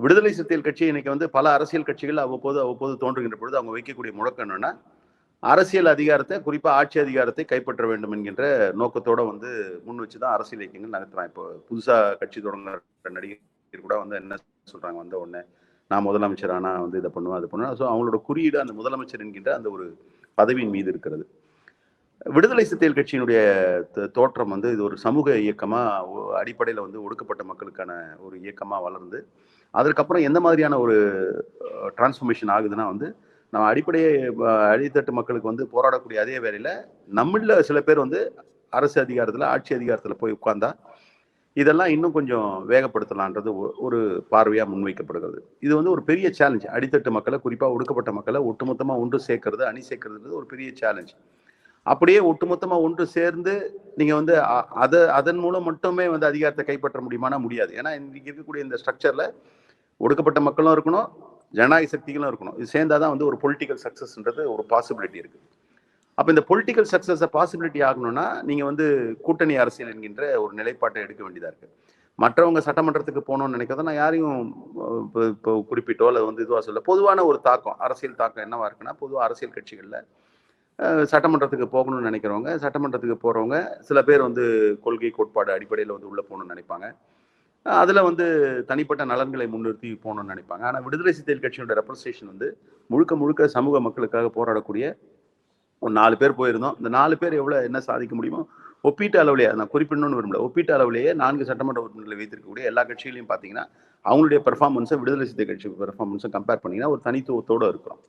விடுதலை சிறுத்தைகள் கட்சி இன்னைக்கு வந்து பல அரசியல் கட்சிகள் அவ்வப்போது தோன்றுகின்ற பொழுது அவங்க வைக்கக்கூடிய முழக்கம் என்னன்னா, அரசியல் அதிகாரத்தை, குறிப்பா ஆட்சி அதிகாரத்தை கைப்பற்ற வேண்டும் என்கின்ற நோக்கத்தோட வந்து முன் வச்சுதான் அரசியல் இயக்கங்கள் நகர்த்துறாங்க. இப்போ புதுசா கட்சி தொடங்குற நடிகர் கூட வந்து என்ன சொல்றாங்க, வந்த உடனே நான் முதலமைச்சர் ஆனா வந்து இதை பண்ணுவேன் அது பண்ணுவேன். ஸோ அவங்களோட குறியீடு அந்த முதலமைச்சர் என்கின்ற அந்த ஒரு பதவியின் மீது இருக்கிறது. விடுதலை சிறுத்தைகள் கட்சியினுடைய தோற்றம் வந்து இது ஒரு சமூக இயக்கமா அடிப்படையில் வந்து ஒடுக்கப்பட்ட மக்களுக்கான ஒரு இயக்கமா வளர்ந்து, அதற்கப்புறம் எந்த மாதிரியான ஒரு டிரான்ஸ்ஃபர்மேஷன் ஆகுதுன்னா வந்து, நம்ம அடிப்படையே அடித்தட்டு மக்களுக்கு வந்து போராடக்கூடிய அதே வேளையில நம்மள சில பேர் வந்து அரசு அதிகாரத்துல, ஆட்சி அதிகாரத்துல போய் உட்கார்ந்தா இதெல்லாம் இன்னும் கொஞ்சம் வேகப்படுத்தலான்றது ஒரு பார்வையா முன்வைக்கப்படுகிறது. இது வந்து ஒரு பெரிய சேலஞ்ச். அடித்தட்டு மக்களை, குறிப்பா ஒடுக்கப்பட்ட மக்களை ஒட்டுமொத்தமா ஒன்று சேர்க்கிறது, அணி சேர்க்கிறது ஒரு பெரிய சேலஞ்ச். அப்படியே ஒட்டுமொத்தமா ஒன்று சேர்ந்து நீங்க வந்து அதன் மூலம் மட்டுமே வந்து அதிகாரத்தை கைப்பற்ற முடியுமானா முடியாது. ஏன்னா இன்னைக்கு இருக்கக்கூடிய இந்த ஸ்ட்ரக்சர்ல ஒடுக்கப்பட்ட மக்களும் இருக்கணும், ஜனநாயக சக்திகளும் இருக்கணும். இது சேர்ந்தாதான் வந்து ஒரு பொலிட்டிக்கல் சக்சஸ்ன்றது ஒரு பாசிபிலிட்டி இருக்கு. அப்ப இந்த பொலிட்டிக்கல் சக்சஸ் பாசிபிலிட்டி ஆகணும்னா நீங்க வந்து கூட்டணி அரசியல் என்கின்ற ஒரு நிலைப்பாட்டை எடுக்க வேண்டியதா இருக்கு. மற்றவங்க சட்டமன்றத்துக்கு போகணும்னு நினைக்கிறத நான் யாரையும் இப்போ குறிப்பிட்டோ அல்ல வந்து இதுவா சொல்ல, பொதுவான ஒரு தாக்கம், அரசியல் தாக்கம் என்னவா இருக்குன்னா, பொதுவாக அரசியல் கட்சிகள்ல சட்டமன்றத்துக்கு போகணும்னு நினைக்கிறவங்க, சட்டமன்றத்துக்கு போறவங்க சில பேர் வந்து கொள்கை கோட்பாடு அடிப்படையில் வந்து உள்ள போகணும்னு நினைப்பாங்க. அதுல வந்து தனிப்பட்ட நலன்களை முன்னிறுத்தி போகணும்னு நினைப்பாங்க. ஆனா விடுதலை சிறுத்தைகள் கட்சியோட ரெப்ரசன்டேஷன் வந்து முழுக்க முழுக்க சமூக மக்களுக்காக போராடக்கூடிய ஒரு 4 பேர் போயிருந்தோம். இந்த 4 பேர் என்ன சாதிக்க முடியுமோ ஒப்பீட்டு அளவிலேயே, நான் குறிப்பிடணும்னு விரும்பல, ஒப்பீட்டு அளவிலேயே 4 சட்டமன்ற உறுப்பினர்களை வைத்திருக்கக்கூடிய எல்லா கட்சிகளையும் பார்த்தீங்கன்னா அவங்களுடைய பெர்ஃபார்மன்ஸை விடுதலை சிறுத்தை கட்சி பெர்ஃபார்மன்ஸை கம்பேர் பண்ணீங்கன்னா ஒரு தனித்துவத்தோடு இருக்கிறோம்.